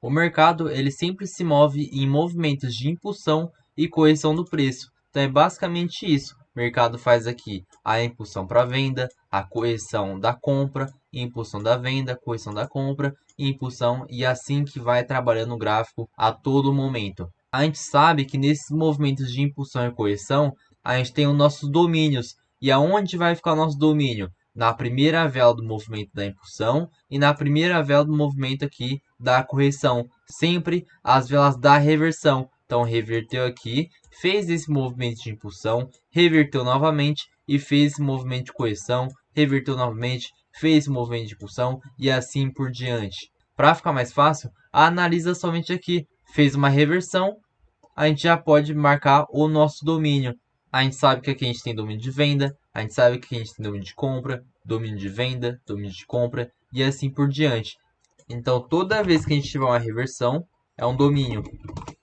O mercado ele sempre se move em movimentos de impulsão e correção do preço. Então é basicamente isso. O mercado faz aqui a impulsão para venda, a correção da compra, impulsão da venda, correção da compra, impulsão e assim que vai trabalhando o gráfico a todo momento. A gente sabe que nesses movimentos de impulsão e correção, a gente tem os nossos domínios. E aonde vai ficar o nosso domínio? Na primeira vela do movimento da impulsão e na primeira vela do movimento aqui da correção. Sempre as velas da reversão. Então reverteu aqui, fez esse movimento de impulsão, reverteu novamente e fez esse movimento de correção, reverteu novamente, fez esse movimento de impulsão e assim por diante. Para ficar mais fácil, analisa somente aqui. Fez uma reversão, a gente já pode marcar o nosso domínio. A gente sabe que aqui a gente tem domínio de venda, a gente sabe que aqui a gente tem domínio de compra, domínio de venda, domínio de compra e assim por diante. Então, toda vez que a gente tiver uma reversão, é um domínio.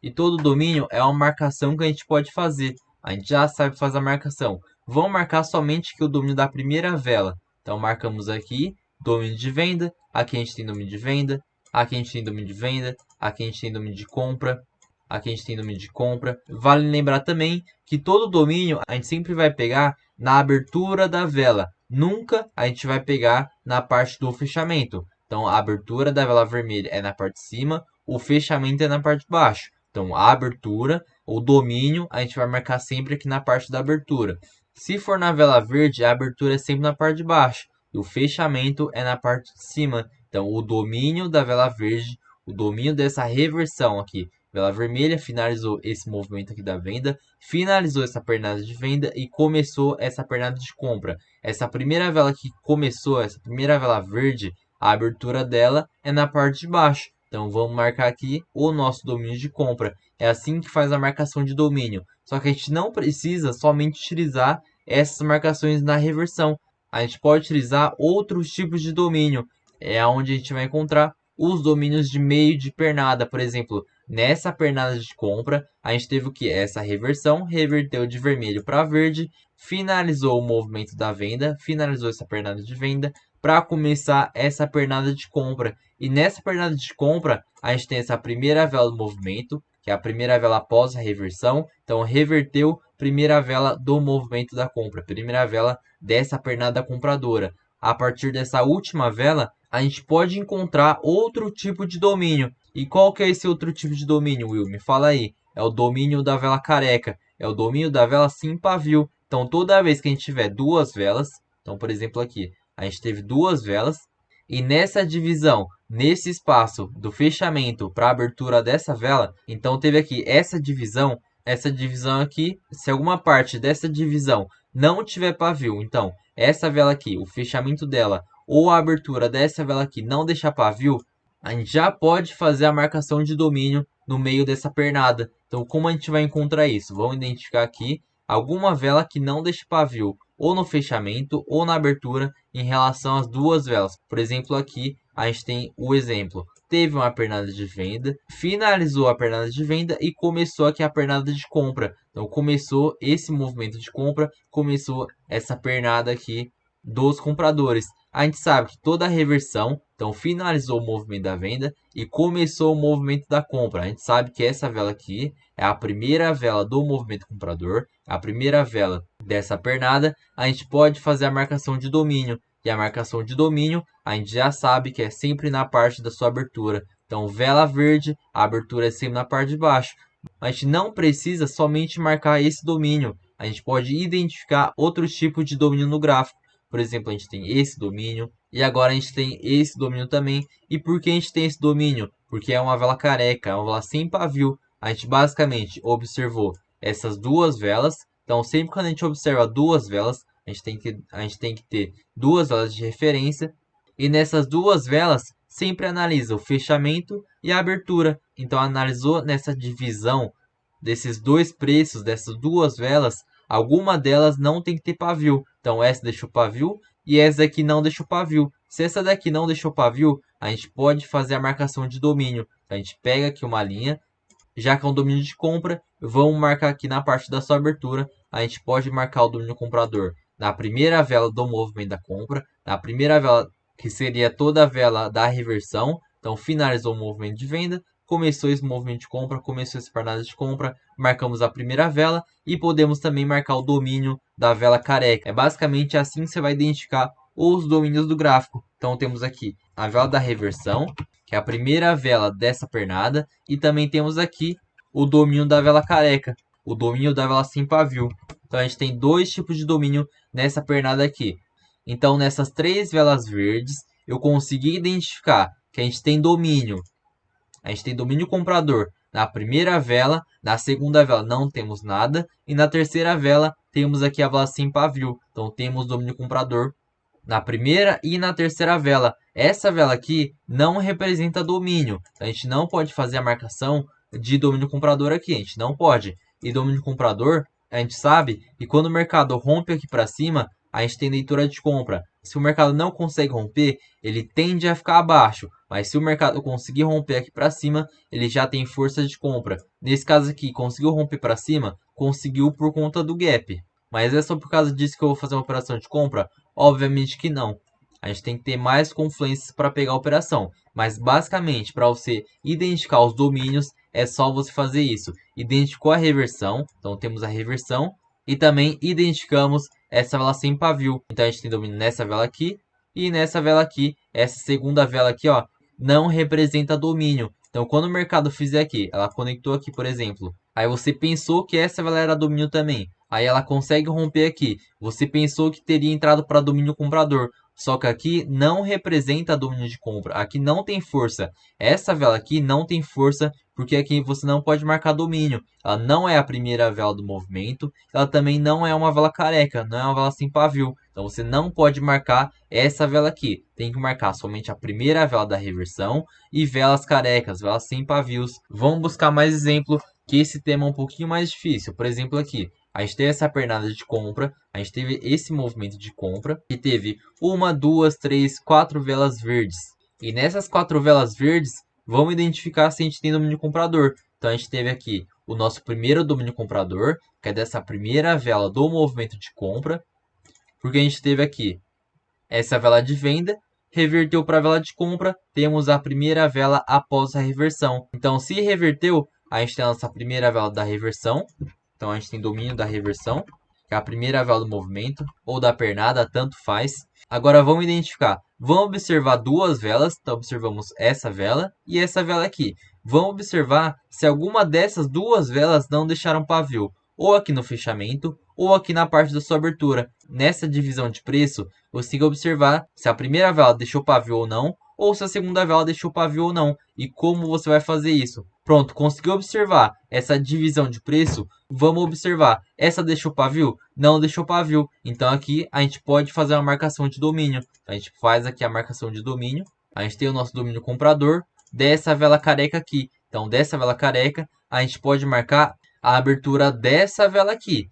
E todo domínio é uma marcação que a gente pode fazer. A gente já sabe fazer a marcação. Vamos marcar somente que o domínio da primeira vela. Então, marcamos aqui domínio de venda. Aqui a gente tem domínio de venda. Aqui a gente tem domínio de venda. Aqui a gente tem domínio de compra. Aqui a gente tem domínio de compra. Vale lembrar também que todo domínio a gente sempre vai pegar na abertura da vela. Nunca a gente vai pegar na parte do fechamento. Então, a abertura da vela vermelha é na parte de cima, o fechamento é na parte de baixo. Então, a abertura, o domínio, a gente vai marcar sempre aqui na parte da abertura. Se for na vela verde, a abertura é sempre na parte de baixo e o fechamento é na parte de cima. Então, o domínio da vela verde, o domínio dessa reversão aqui, vela vermelha finalizou esse movimento aqui da venda, finalizou essa pernada de venda e começou essa pernada de compra. Essa primeira vela que começou, essa primeira vela verde, a abertura dela é na parte de baixo. Então vamos marcar aqui o nosso domínio de compra. É assim que faz a marcação de domínio. Só que a gente não precisa somente utilizar essas marcações na reversão. A gente pode utilizar outros tipos de domínio. É onde a gente vai encontrar os domínios de meio de pernada. Por exemplo, nessa pernada de compra, a gente teve o que? Essa reversão, reverteu de vermelho para verde, finalizou o movimento da venda, finalizou essa pernada de venda, para começar essa pernada de compra. E nessa pernada de compra, a gente tem essa primeira vela do movimento, que é a primeira vela após a reversão. Então, reverteu, primeira vela do movimento da compra, primeira vela dessa pernada compradora. A partir dessa última vela, a gente pode encontrar outro tipo de domínio. E qual que é esse outro tipo de domínio, Will? Me fala aí. É o domínio da vela careca. É o domínio da vela sem pavio. Então, toda vez que a gente tiver duas velas, então, por exemplo, aqui, a gente teve duas velas e nessa divisão, nesse espaço do fechamento para a abertura dessa vela, então teve aqui essa divisão aqui, se alguma parte dessa divisão não tiver pavio, então essa vela aqui, o fechamento dela ou a abertura dessa vela aqui não deixar pavio, a gente já pode fazer a marcação de domínio no meio dessa pernada. Então, como a gente vai encontrar isso? Vamos identificar aqui alguma vela que não deixe pavio ou no fechamento ou na abertura em relação às duas velas. Por exemplo, aqui a gente tem o exemplo. Teve uma pernada de venda, finalizou a pernada de venda e começou aqui a pernada de compra. Então começou esse movimento de compra, começou essa pernada aqui dos compradores. A gente sabe que toda a reversão, então finalizou o movimento da venda e começou o movimento da compra. A gente sabe que essa vela aqui é a primeira vela do movimento comprador, a primeira vela dessa pernada. A gente pode fazer a marcação de domínio. E a marcação de domínio, a gente já sabe que é sempre na parte da sua abertura. Então, vela verde, a abertura é sempre na parte de baixo. A gente não precisa somente marcar esse domínio. A gente pode identificar outros tipos de domínio no gráfico. Por exemplo, a gente tem esse domínio e agora a gente tem esse domínio também. E por que a gente tem esse domínio? Porque é uma vela careca, é uma vela sem pavio. A gente basicamente observou essas duas velas. Então, sempre quando a gente observa duas velas, a gente tem que ter duas velas de referência. E nessas duas velas, sempre analisa o fechamento e a abertura. Então, analisou nessa divisão desses dois preços, dessas duas velas, alguma delas não tem que ter pavio. Então, essa deixou pavio e essa daqui não deixou pavio. Se essa daqui não deixou pavio, a gente pode fazer a marcação de domínio. Então, a gente pega aqui uma linha, já que é um domínio de compra, vamos marcar aqui na parte da sua abertura. A gente pode marcar o domínio comprador na primeira vela do movimento da compra, na primeira vela que seria toda a vela da reversão, Então, finalizou o movimento de venda, começou esse movimento de compra, começou essa pernada de compra, marcamos a primeira vela e podemos também marcar o domínio da vela careca. É basicamente assim que você vai identificar os domínios do gráfico. Então, temos aqui a vela da reversão, que é a primeira vela dessa pernada, e também temos aqui o domínio da vela careca, o domínio da vela sem pavio. Então, a gente tem dois tipos de domínio nessa pernada aqui. Então, nessas três velas verdes, eu consegui identificar que a gente tem domínio. A gente tem domínio comprador na primeira vela, na segunda vela não temos nada, e na terceira vela temos aqui a vela sem pavio. Então, temos domínio comprador na primeira e na terceira vela. Essa vela aqui não representa domínio. A gente não pode fazer a marcação de domínio comprador aqui. A gente não pode. E domínio comprador, a gente sabe que quando o mercado rompe aqui para cima, a gente tem leitura de compra. Se o mercado não consegue romper, ele tende a ficar abaixo. Mas se o mercado conseguir romper aqui para cima, ele já tem força de compra. Nesse caso aqui, conseguiu romper para cima, conseguiu por conta do gap. Mas é só por causa disso que eu vou fazer uma operação de compra? Obviamente que não. A gente tem que ter mais confluências para pegar a operação. Mas basicamente, para você identificar os domínios, é só você fazer isso. Identificou a reversão, então temos a reversão. E também identificamos essa vela sem pavio. Então a gente tem domínio nessa vela aqui e nessa vela aqui. Essa segunda vela aqui, ó, não representa domínio. Então quando o mercado fizer aqui, ela conectou aqui, por exemplo. Aí você pensou que essa vela era domínio também. Aí ela consegue romper aqui. Você pensou que teria entrado para domínio comprador. Só que aqui não representa domínio de compra. Aqui não tem força. Essa vela aqui não tem força porque aqui você não pode marcar domínio. Ela não é a primeira vela do movimento. Ela também não é uma vela careca. Não é uma vela sem pavio. Então você não pode marcar essa vela aqui. Tem que marcar somente a primeira vela da reversão e velas carecas, velas sem pavios. Vamos buscar mais exemplo, que esse tema é um pouquinho mais difícil. Por exemplo aqui. A gente teve essa pernada de compra, a gente teve esse movimento de compra e teve uma, duas, três, quatro velas verdes. E nessas quatro velas verdes, vamos identificar se a gente tem domínio comprador. Então a gente teve aqui o nosso primeiro domínio comprador, que é dessa primeira vela do movimento de compra, porque a gente teve aqui essa vela de venda, reverteu para a vela de compra, temos a primeira vela após a reversão. Então se reverteu, a gente tem a nossa primeira vela da reversão. Então a gente tem domínio da reversão, que é a primeira vela do movimento, ou da pernada, tanto faz. Agora vamos identificar. Vamos observar duas velas. Então observamos essa vela e essa vela aqui. Vamos observar se alguma dessas duas velas não deixaram pavio. Ou aqui no fechamento, ou aqui na parte da sua abertura. Nessa divisão de preço, você tem que observar se a primeira vela deixou pavio ou não, ou se a segunda vela deixou pavio ou não. E como você vai fazer isso? Pronto, conseguiu observar essa divisão de preço? Vamos observar. Essa deixou pavio? Não deixou pavio. Então aqui a gente pode fazer uma marcação de domínio. A gente faz aqui a marcação de domínio. A gente tem o nosso domínio comprador dessa vela careca aqui. Então dessa vela careca a gente pode marcar a abertura dessa vela aqui.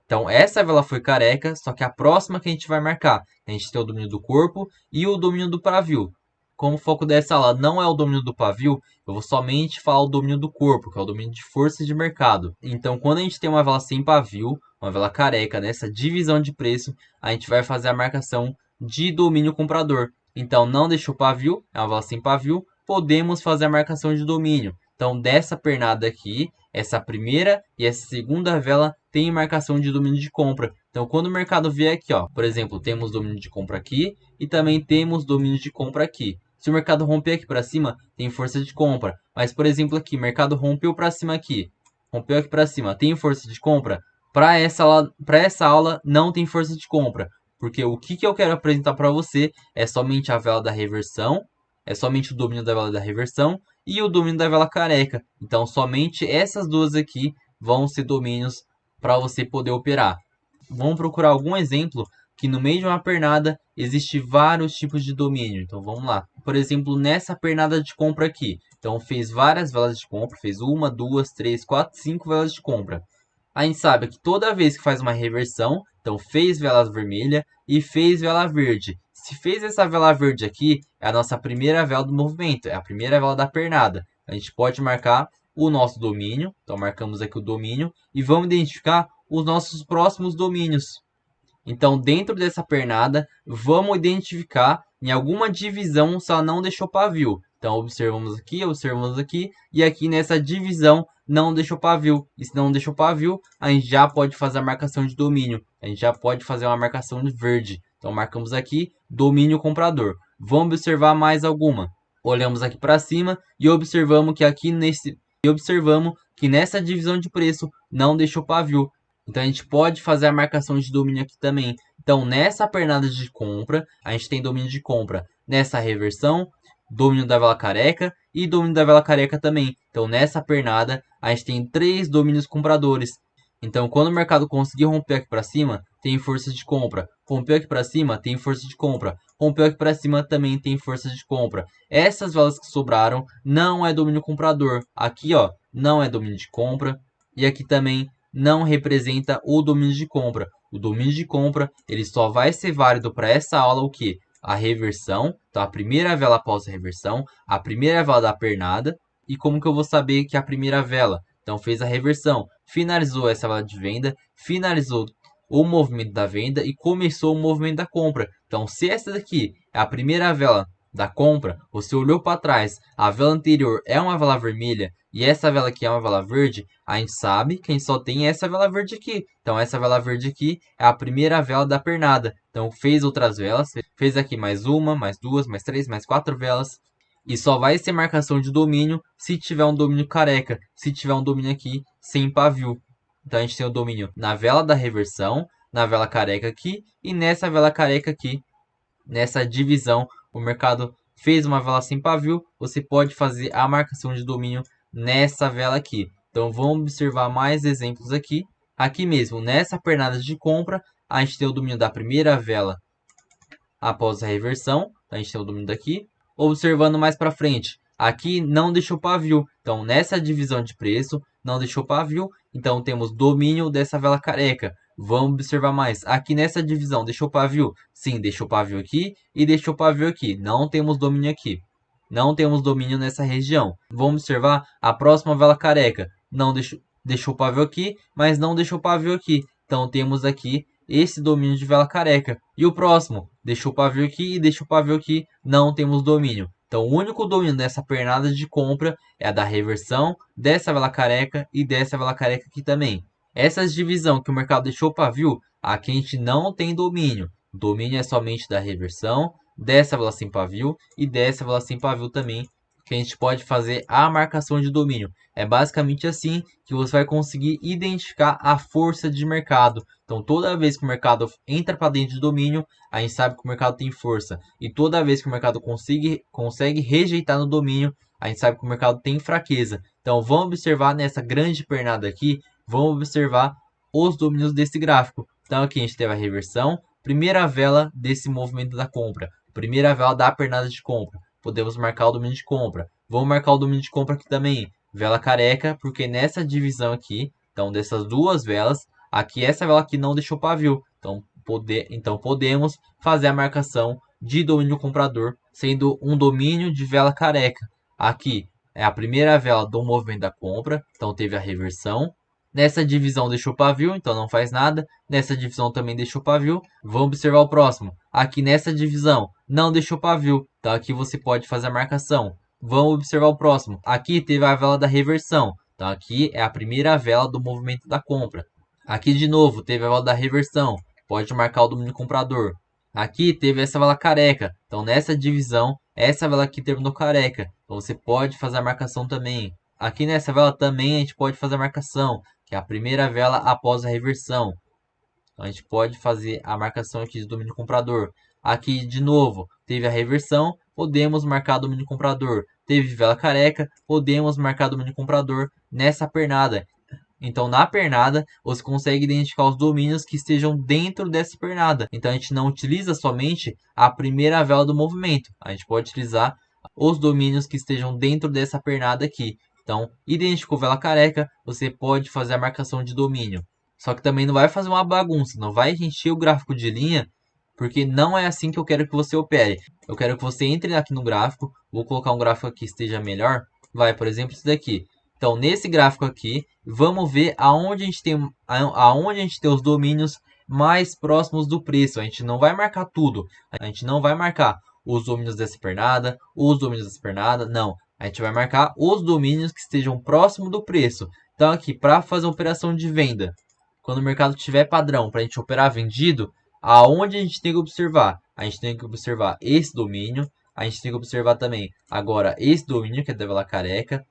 Então essa vela foi careca, só que a próxima que a gente vai marcar, a gente tem o domínio do corpo e o domínio do pavio. Como o foco dessa aula não é o domínio do pavio, eu vou somente falar o domínio do corpo, que é o domínio de força de mercado. Então, quando a gente tem uma vela sem pavio, uma vela careca, nessa divisão de preço, a gente vai fazer a marcação de domínio comprador. Então, não deixou pavio, é uma vela sem pavio, podemos fazer a marcação de domínio. Então, dessa pernada aqui, essa primeira e essa segunda vela tem marcação de domínio de compra. Então, quando o mercado vier aqui, ó, por exemplo, temos domínio de compra aqui e também temos domínio de compra aqui. Se o mercado romper aqui para cima, tem força de compra. Mas, por exemplo, aqui, o mercado rompeu para cima aqui. Rompeu aqui para cima, tem força de compra? Para essa aula, não tem força de compra. Porque o que eu quero apresentar para você é somente a vela da reversão. É somente o domínio da vela da reversão e o domínio da vela careca. Então, somente essas duas aqui vão ser domínios para você poder operar. Vamos procurar algum exemplo que no meio de uma pernada existe vários tipos de domínio. Então vamos lá. Por exemplo, nessa pernada de compra aqui. Então fez várias velas de compra, fez uma, duas, três, quatro, cinco velas de compra. A gente sabe que toda vez que faz uma reversão, então fez vela vermelha e fez vela verde. Se fez essa vela verde aqui, é a nossa primeira vela do movimento, é a primeira vela da pernada. A gente pode marcar o nosso domínio, então marcamos aqui o domínio e vamos identificar os nossos próximos domínios. Então, dentro dessa pernada, vamos identificar em alguma divisão se ela não deixou pavio. Então observamos aqui, e aqui nessa divisão não deixou pavio. E se não deixou pavio, a gente já pode fazer a marcação de domínio. A gente já pode fazer uma marcação de verde. Então marcamos aqui domínio comprador. Vamos observar mais alguma. Olhamos aqui para cima e observamos que nessa divisão de preço não deixou pavio. Então a gente pode fazer a marcação de domínio aqui também. Então nessa pernada de compra, a gente tem domínio de compra nessa reversão, domínio da vela careca e domínio da vela careca também. Então nessa pernada, a gente tem 3 domínios compradores. Então quando o mercado conseguir romper aqui para cima, tem força de compra. Rompeu aqui para cima, tem força de compra. Rompeu aqui para cima, também tem força de compra. Essas velas que sobraram não é domínio comprador. Aqui, ó, não é domínio de compra. E aqui também não representa o domínio de compra. O domínio de compra, ele só vai ser válido para essa aula o quê? A reversão, então a primeira vela após a reversão, a primeira vela da pernada. E como que eu vou saber que é a primeira vela? Então fez a reversão, finalizou essa vela de venda, finalizou o movimento da venda e começou o movimento da compra. Então se essa daqui é a primeira vela da compra, você olhou para trás, a vela anterior é uma vela vermelha e essa vela aqui é uma vela verde, a gente sabe que a gente só tem essa vela verde aqui. Então essa vela verde aqui é a primeira vela da pernada. Então fez outras velas, fez aqui mais uma, mais duas, mais três, mais 4 velas. E só vai ser marcação de domínio se tiver um domínio careca, se tiver um domínio aqui sem pavio. Então a gente tem o domínio na vela da reversão, na vela careca aqui e nessa vela careca aqui. Nessa divisão, o mercado fez uma vela sem pavio, você pode fazer a marcação de domínio nessa vela aqui. Então vamos observar mais exemplos aqui. Aqui mesmo, nessa pernada de compra, a gente tem o domínio da primeira vela após a reversão. A gente tem o domínio daqui. Observando mais para frente, aqui não deixou pavio. Então nessa divisão de preço, não deixou pavio. Então temos domínio dessa vela careca. Vamos observar mais. Aqui nessa divisão, deixou pavio? Sim, deixou pavio aqui e deixou pavio aqui. Não temos domínio aqui. Não temos domínio nessa região. Vamos observar a próxima vela careca. Não deixou pavio aqui, mas não deixou pavio aqui. Então temos aqui esse domínio de vela careca. E o próximo, deixou pavio aqui e deixou pavio aqui, não temos domínio. Então o único domínio dessa pernada de compra é a da reversão, dessa vela careca e dessa vela careca aqui também. Essas divisão que o mercado deixou pavio, aqui a gente não tem domínio. O domínio é somente da reversão, dessa vela sem pavio e dessa vela sem pavio também, que a gente pode fazer a marcação de domínio. É basicamente assim que você vai conseguir identificar a força de mercado. Então toda vez que o mercado entra para dentro de domínio, a gente sabe que o mercado tem força. E toda vez que o mercado consegue rejeitar no domínio, a gente sabe que o mercado tem fraqueza. Então vamos observar nessa grande pernada aqui, vamos observar os domínios desse gráfico. Então aqui a gente teve a reversão, primeira vela desse movimento da compra, primeira vela da pernada de compra. Podemos marcar o domínio de compra. Vamos marcar o domínio de compra aqui também. Vela careca, porque nessa divisão aqui, então dessas duas velas, aqui essa vela aqui não deixou pavio. Então podemos fazer a marcação de domínio comprador, sendo um domínio de vela careca. Aqui é a primeira vela do movimento da compra, então teve a reversão. Nessa divisão deixou pavio, então não faz nada. Nessa divisão também deixou pavio. Vamos observar o próximo. Aqui nessa divisão não deixou pavio, então aqui você pode fazer a marcação. Vamos observar o próximo. Aqui teve a vela da reversão, então aqui é a primeira vela do movimento da compra. Aqui de novo teve a vela da reversão, pode marcar o domínio comprador. Aqui teve essa vela careca, então nessa divisão, essa vela aqui terminou careca, então você pode fazer a marcação também. Aqui nessa vela também a gente pode fazer a marcação, que é a primeira vela após a reversão. Então a gente pode fazer a marcação aqui de domínio comprador. Aqui de novo, teve a reversão, podemos marcar domínio comprador. Teve vela careca, podemos marcar domínio comprador nessa pernada. Então na pernada você consegue identificar os domínios que estejam dentro dessa pernada. Então a gente não utiliza somente a primeira vela do movimento. A gente pode utilizar os domínios que estejam dentro dessa pernada aqui. Então, identificou vela careca, você pode fazer a marcação de domínio. Só que também não vai fazer uma bagunça, não vai encher o gráfico de linha, porque não é assim que eu quero que você opere. Eu quero que você entre aqui no gráfico, vou colocar um gráfico aqui que esteja melhor. Vai, por exemplo, esse daqui. Então, nesse gráfico aqui, vamos ver aonde a gente tem os domínios mais próximos do preço. A gente não vai marcar tudo, a gente não vai marcar os domínios dessa pernada, os domínios dessa pernada. Não, a gente vai marcar os domínios que estejam próximo do preço. Então aqui, para fazer uma operação de venda, quando o mercado tiver padrão para a gente operar vendido, aonde a gente tem que observar? A gente tem que observar esse domínio, a gente tem que observar também agora esse domínio, que é da vela careca,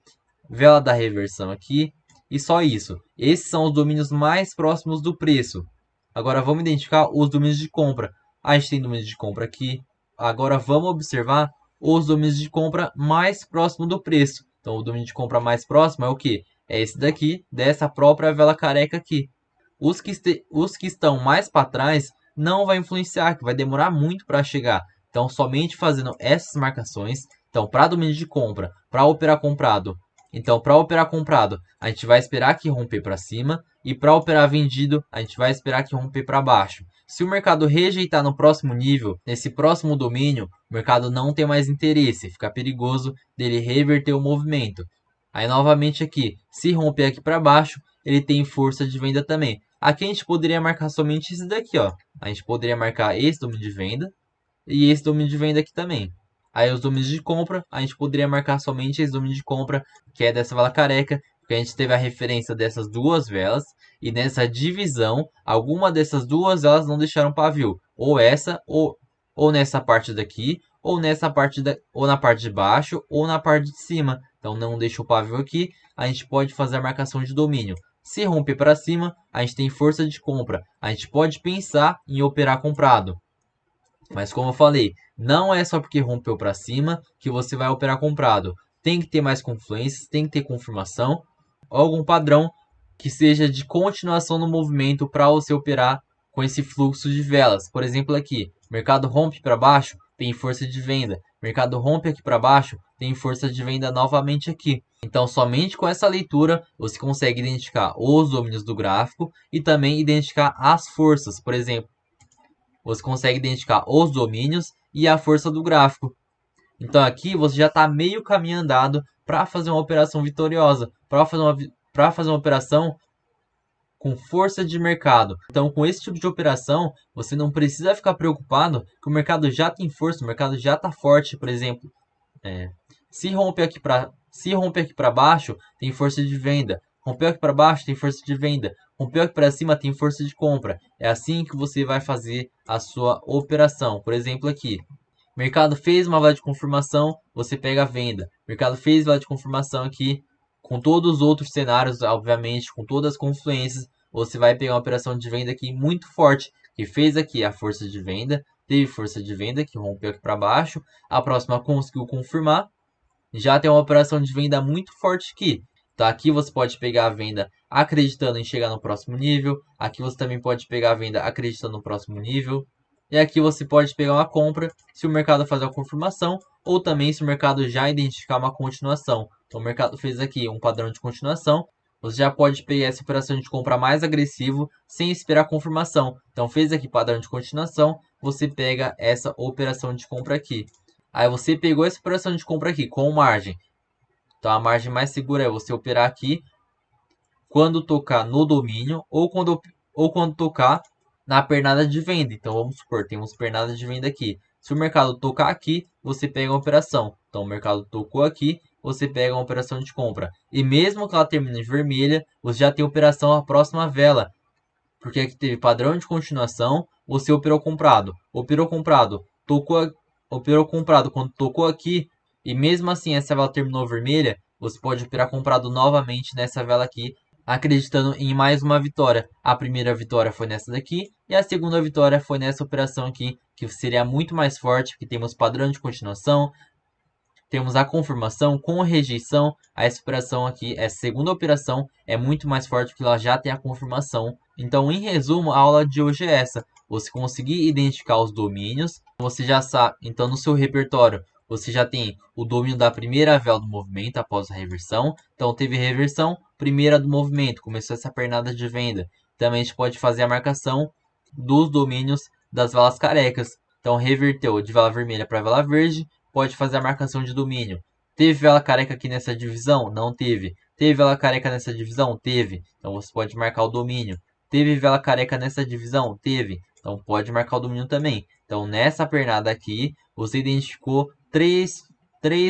vela da reversão aqui, e só isso. Esses são os domínios mais próximos do preço. Agora vamos identificar os domínios de compra. A gente tem domínios de compra aqui. Agora vamos observar os domínios de compra mais próximo do preço. Então o domínio de compra mais próximo é o que? É esse daqui, dessa própria vela careca aqui. Os que estão mais para trás não vai influenciar, que vai demorar muito para chegar. Então somente fazendo essas marcações. Então para domínio de compra, para operar comprado, então, para operar comprado, a gente vai esperar que romper para cima. E para operar vendido, a gente vai esperar que romper para baixo. Se o mercado rejeitar no próximo nível, nesse próximo domínio, o mercado não tem mais interesse. Fica perigoso dele reverter o movimento. Aí, novamente aqui, se romper aqui para baixo, ele tem força de venda também. Aqui a gente poderia marcar somente esse daqui, ó. A gente poderia marcar esse domínio de venda e esse domínio de venda aqui também. Aí os domínios de compra, a gente poderia marcar somente esse domínio de compra, que é dessa vela careca, porque a gente teve a referência dessas duas velas, e nessa divisão, alguma dessas duas velas não deixaram pavio, ou essa, ou nessa parte daqui, ou nessa parte ou na parte de baixo, ou na parte de cima. Então não deixa o pavio aqui, a gente pode fazer a marcação de domínio. Se romper para cima, a gente tem força de compra. A gente pode pensar em operar comprado. Mas como eu falei, não é só porque rompeu para cima que você vai operar comprado. Tem que ter mais confluências, tem que ter confirmação, ou algum padrão que seja de continuação no movimento para você operar com esse fluxo de velas. Por exemplo, aqui, mercado rompe para baixo, tem força de venda. Mercado rompe aqui para baixo, tem força de venda novamente aqui. Então, somente com essa leitura, você consegue identificar os domínios do gráfico e também identificar as forças. Por exemplo, você consegue identificar os domínios e a força do gráfico. Então aqui você já está meio caminho andado para fazer uma operação vitoriosa, para fazer uma operação com força de mercado. Então com esse tipo de operação, você não precisa ficar preocupado que o mercado já tem força, o mercado já está forte, por exemplo. Se romper aqui para baixo, tem força de venda. Rompeu aqui para baixo, tem força de venda. Rompeu aqui para cima, tem força de compra. É assim que você vai fazer a sua operação. Por exemplo, aqui. Mercado fez uma vela de confirmação, você pega a venda. Mercado fez vela de confirmação aqui. Com todos os outros cenários, obviamente, com todas as confluências, você vai pegar uma operação de venda aqui muito forte. Que fez aqui a força de venda. Teve força de venda, que rompeu aqui para baixo. A próxima conseguiu confirmar. Já tem uma operação de venda muito forte aqui. Então aqui você pode pegar a venda acreditando em chegar no próximo nível. Aqui você também pode pegar a venda acreditando no próximo nível. E aqui você pode pegar uma compra se o mercado fazer a confirmação. Ou também se o mercado já identificar uma continuação. Então o mercado fez aqui um padrão de continuação. Você já pode pegar essa operação de compra mais agressivo sem esperar a confirmação. Então fez aqui padrão de continuação. Você pega essa operação de compra aqui. Aí você pegou essa operação de compra aqui com margem. Então a margem mais segura é você operar aqui quando tocar no domínio ou quando tocar na pernada de venda. Então vamos supor, temos pernada de venda aqui. Se o mercado tocar aqui, você pega uma operação. Então o mercado tocou aqui, você pega uma operação de compra. E mesmo que ela termine em vermelha, você já tem operação à próxima vela. Porque aqui teve padrão de continuação, você operou comprado. Operou comprado, operou comprado quando tocou aqui, e mesmo assim essa vela terminou vermelha, você pode operar comprado novamente nessa vela aqui, acreditando em mais uma vitória. A primeira vitória foi nessa daqui, e a segunda vitória foi nessa operação aqui, que seria muito mais forte, porque temos padrão de continuação, temos a confirmação com rejeição. Essa operação aqui, essa segunda operação, é muito mais forte porque ela já tem a confirmação. Então, em resumo, a aula de hoje é essa. Você conseguir identificar os domínios, você já sabe. Então, no seu repertório, você já tem o domínio da primeira vela do movimento após a reversão. Então, teve reversão, primeira do movimento, começou essa pernada de venda. Também a gente pode fazer a marcação dos domínios das velas carecas. Então, reverteu de vela vermelha para vela verde, pode fazer a marcação de domínio. Teve vela careca aqui nessa divisão? Não teve. Teve vela careca nessa divisão? Teve. Então você pode marcar o domínio. Teve vela careca nessa divisão? Teve. Então pode marcar o domínio também. Então nessa pernada aqui, você identificou três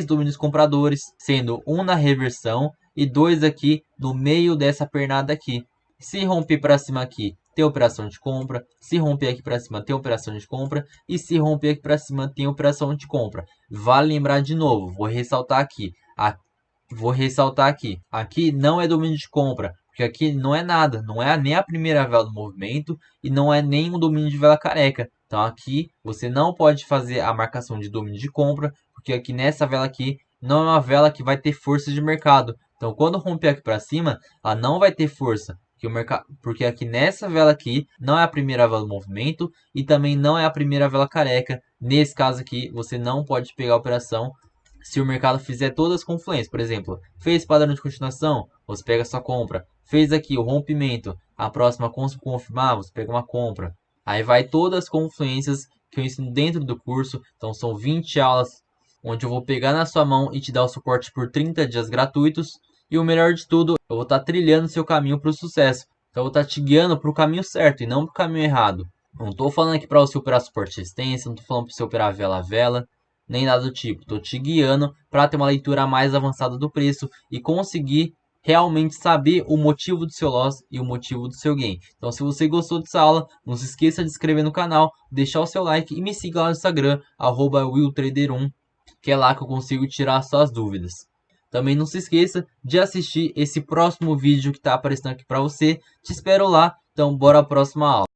domínios compradores, sendo um na reversão e dois aqui no meio dessa pernada aqui. Se romper para cima aqui, tem operação de compra. Se romper aqui para cima, tem operação de compra. E se romper aqui para cima, tem operação de compra. Vale lembrar de novo, vou ressaltar aqui. Aqui não é domínio de compra, porque aqui não é nada. Não é nem a primeira vela do movimento e não é nem um domínio de vela careca. Então aqui você não pode fazer a marcação de domínio de compra, porque aqui nessa vela aqui não é uma vela que vai ter força de mercado. Então quando romper aqui para cima, ela não vai ter força. Porque aqui nessa vela aqui não é a primeira vela do movimento e também não é a primeira vela careca. Nesse caso aqui, você não pode pegar a operação se o mercado fizer todas as confluências. Por exemplo, fez padrão de continuação, você pega sua compra. Fez aqui o rompimento, a próxima confirmar, você pega uma compra. Aí vai todas as confluências que eu ensino dentro do curso. Então são 20 aulas onde eu vou pegar na sua mão e te dar o suporte por 30 dias gratuitos. E o melhor de tudo, eu vou estar trilhando seu caminho para o sucesso. Então eu vou estar te guiando para o caminho certo e não para o caminho errado. Não estou falando aqui para você operar suporte resistência, não estou falando para você operar vela a vela, nem nada do tipo. Estou te guiando para ter uma leitura mais avançada do preço e conseguir realmente saber o motivo do seu loss e o motivo do seu gain. Então se você gostou dessa aula, não se esqueça de se inscrever no canal, deixar o seu like e me siga lá no Instagram, @willtrader1, que é lá que eu consigo tirar suas dúvidas. Também não se esqueça de assistir esse próximo vídeo que está aparecendo aqui para você. Te espero lá. Então, bora à próxima aula.